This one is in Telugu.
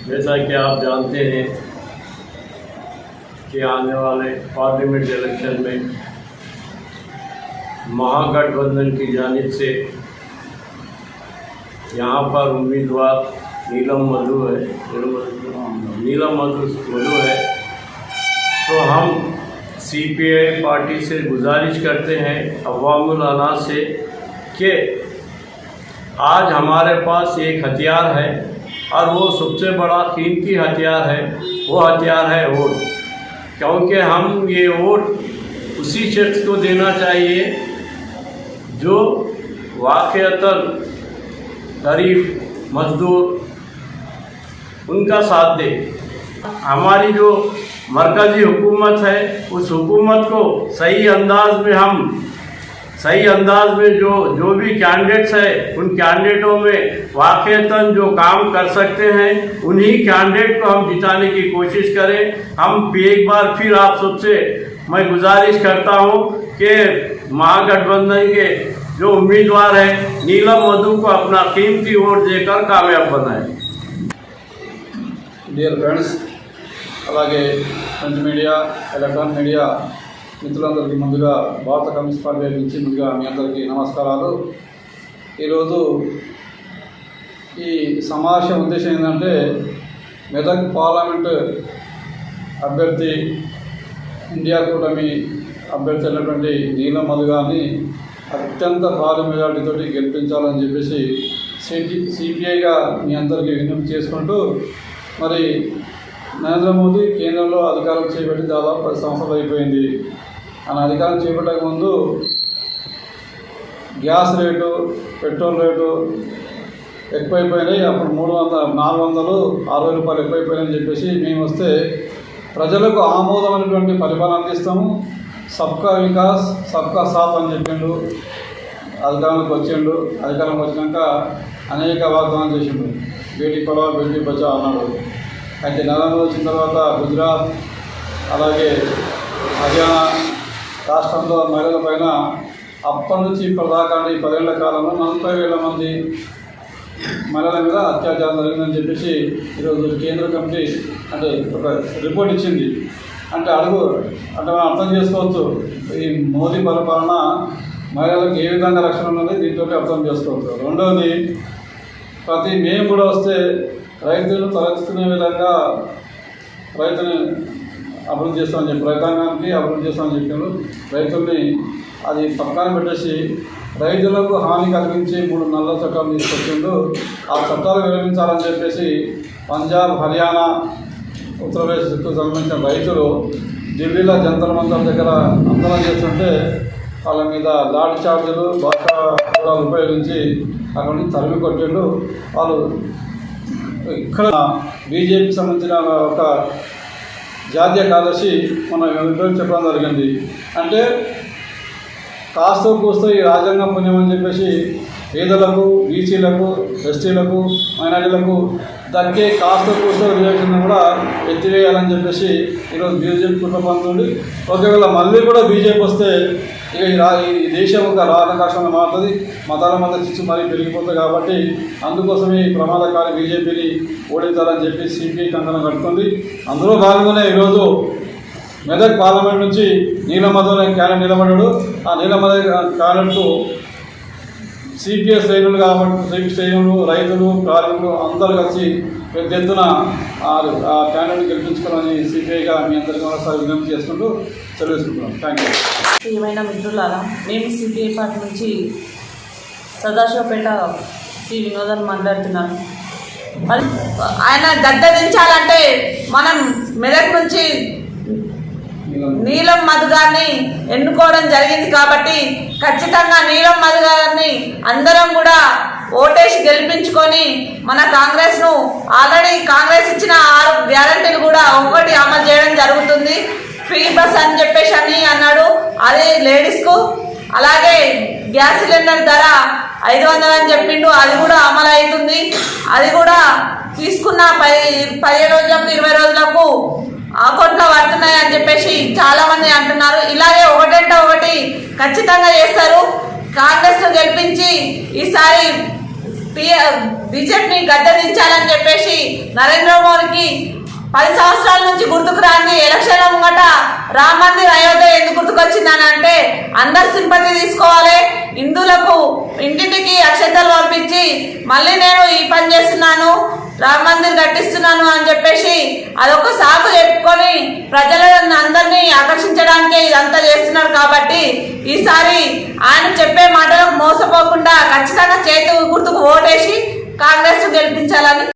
जैसा कि आप जानते हैं कि आने वाले पार्लियामेंट इलेक्शन में महागठबंधन की जानिब से यहाँ पर उम्मीदवार नीलम मधु है। तो हम सीपीआई पार्टी से गुजारिश करते हैं अवामुल अनास से कि आज हमारे पास एक हथियार है और वो सबसे बड़ा कीमती हथियार है, वो हथियार है वोट। क्योंकि हम ये वोट उसी शख्स को देना चाहिए जो वाक़ईतन गरीब मजदूर उनका साथ दे। हमारी जो मरकज़ी हुकूमत है उस हुकूमत को सही अंदाज में जो भी कैंडिडेट्स है उन कैंडिडेटों में वाक़ईतन जो काम कर सकते हैं उन्हीं कैंडिडेट को हम जिताने की कोशिश करें। हम एक बार फिर आप सबसे मैं गुजारिश करता हूं कि महागठबंधन के जो उम्मीदवार हैं नीलम मधु को अपना कीमती वोट देकर कामयाब बनाएं। डियर फ्रेंड्स, అలాగే ప్రింట్ మీడియా, ఎలక్ట్రానిక్ మీడియా మిత్రులందరికీ ముందుగా భారత కమ్యూనిస్ట్ పార్టీ నుంచి ముందుగా మీ అందరికీ నమస్కారాలు। ఈరోజు ఈ సమావేశం ఉద్దేశం ఏంటంటే మెదక్ పార్లమెంటు అభ్యర్థి ఇండియా కూటమి అభ్యర్థి అయినటువంటి నీలం మధు గారిని అత్యంత భారీ మెజార్టీతో గెలిపించాలని చెప్పేసి సిపిఐగా మీ అందరికీ విజ్ఞప్తి చేసుకుంటూ, మరి నరేంద్ర మోదీ కేంద్రంలో అధికారం చేపట్టి దాదాపు 10 సంవత్సరాలు అయిపోయింది. ఆయన అధికారం చేపట్టక ముందు గ్యాస్ రేటు, పెట్రోల్ రేటు ఎక్కువైపోయినాయి. అప్పుడు 460 రూపాయలు ఎక్కువైపోయినాయని చెప్పేసి మేము వస్తే ప్రజలకు ఆమోదమైనటువంటి పరిపాలన అందిస్తాము, సబ్కా వికాస్ సబ్కా సాత్ అని చెప్పిండు. అధికారంలోకి వచ్చినాక అనేక వాగ్దానాలు చేసిండు. బేటీ పడావో బేటీ బచావో అన్నాడు. అయితే నరేంద్ర మోదీ వచ్చిన తర్వాత గుజరాత్ అలాగే హర్యానా రాష్ట్రంలో మహిళల పైన అప్పటి నుంచి ఇప్పటిదాకా ఈ 10 ఏళ్ల కాలంలో 40,000 మంది మహిళల మీద అత్యాచారం జరిగిందని చెప్పేసి ఈరోజు కేంద్ర కమిటీ అంటే ఒక రిపోర్ట్ ఇచ్చింది. అంటే మనం అర్థం చేసుకోవచ్చు ఈ మోదీ పరిపాలన మహిళలకు ఏ విధంగా రక్షణ ఉన్నది దీంతో అర్థం చేసుకోవచ్చు. రెండవది, మేము కూడా వస్తే రైతులను తలెత్తుకునే విధంగా రైతుని అభివృద్ధి చేస్తామని చెప్పి రైతాంగానికి అభివృద్ధి చేస్తామని చెప్పారు. రైతుల్ని అది పక్కన పెట్టేసి రైతులకు హాని కలిగించి 3 నల్ల చట్టాలు తీసుకొచ్చిండు. ఆ చట్టాలు విరమించాలని చెప్పేసి పంజాబ్, హర్యానా, ఉత్తరప్రదేశ్కు సంబంధించిన రైతులు ఢిల్లీలో జంతర్ మంతర్ దగ్గర ఆందోళన చేస్తుంటే వాళ్ళ మీద లాఠీ చార్జీలు, భాషా కూడా ఉపయోగించి అక్కడి నుంచి తరిమి కొట్టిండు. వాళ్ళు ఇక్కడ బీజేపీకి సంబంధించిన ఒక జాతీయ కార్యదర్శి మన చెప్పడం జరిగింది. అంటే కాస్తో కూస్తో ఈ రాజ్యాంగం పుణ్యం అని చెప్పేసి పేదలకు, బీసీలకు, ఎస్టీలకు, మైనారిటీలకు దక్కే కాస్తో కూస్తో రిజర్వేషన్ కూడా ఎత్తివేయాలని చెప్పేసి ఈరోజు బీజేపీ కుట్రపంతుంది. ఒకవేళ మళ్ళీ కూడా బీజేపీ వస్తే ఇక ఈ దేశం ఒక రాధాకాశంగా మారుతుంది, మతాల మధ్య చిచ్చు మరీ పెరిగిపోతుంది. కాబట్టి అందుకోసమే ఈ ప్రమాదకారి బీజేపీని ఓడించాలని చెప్పి సిపిఐ కంకణం కట్టుకుంది. అందులో భాగంగానే ఈరోజు మెదక్ పార్లమెంట్ నుంచి నీలం మధు అనే క్యాండిడేట్ నిలబడ్డాడు. ఆ నీలం మధు క్యాండిడేట్కు సిపిఐ శ్రేణులు, రైతులు, కార్మికులు అందరూ కలిసి పెద్ద ఎత్తున ఆ క్యాండిడేట్ గెలిపించుకోవాలని సిపిఐగా మీ అందరికీ ఒకసారి విజ్ఞప్తి చేసుకుంటూ తెలియజేసుకుంటున్నాం. Thank you. ఏమైనా మిత్రులారా, మేము సిపిఐ పార్టీ నుంచి సదాశివపేట శ్రీ వినోదన్ మాట్లాడుతున్నాను. మరి ఆయన గద్దె దించాలంటే మనం మెదక్ నుంచి నీలం మధు గారిని ఎన్నుకోవడం జరిగింది. కాబట్టి ఖచ్చితంగా నీలం మధు గారిని అందరం కూడా ఓటేసి గెలిపించుకొని మన కాంగ్రెస్ను ఆల్రెడీ కాంగ్రెస్ ఇచ్చిన 6 గ్యారంటీలు కూడా ఒకటి అమలు చేయడం జరుగుతుంది. ఫ్రీ బస్ అని చెప్పేసి అన్నాడు, అది లేడీస్కు. అలాగే గ్యాస్ సిలిండర్ ధర 500 అని చెప్పిండు, అది కూడా అమలు అవుతుంది. అది కూడా తీసుకున్న 15 రోజులకు 20 రోజులకు అకౌంట్లో పడుతున్నాయి అని చెప్పేసి చాలా మంది అంటున్నారు. ఇలాగే ఒకటంటే ఒకటి ఖచ్చితంగా చేస్తారు. కాంగ్రెస్ను గెలిపించి ఈసారి బీజేపీని గద్దెదించాలని చెప్పేసి నరేంద్ర మోడీకి 10 సంవత్సరాల నుంచి గుర్తుకు రాని ఎలక్షన్ల ముంగట రామ మందిర్ అయోధ్య ఎందుకు గుర్తుకొచ్చిందని అంటే అందరు సింపతి తీసుకోవాలి, హిందువులకు ఇంటింటికి అక్షంతలు పంపించి మళ్ళీ నేను ఈ పని చేస్తున్నాను, రామ మందిర్ కట్టిస్తున్నాను అని చెప్పేసి అదొక సాకు చెప్పుకొని ప్రజలను అందరినీ ఆకర్షించడానికే ఇదంతా చేస్తున్నారు. కాబట్టి ఈసారి ఆయన చెప్పే మాటలకు మోసపోకుండా ఖచ్చితంగా చేతి గుర్తుకు ఓటేసి కాంగ్రెస్ గెలిపించాలని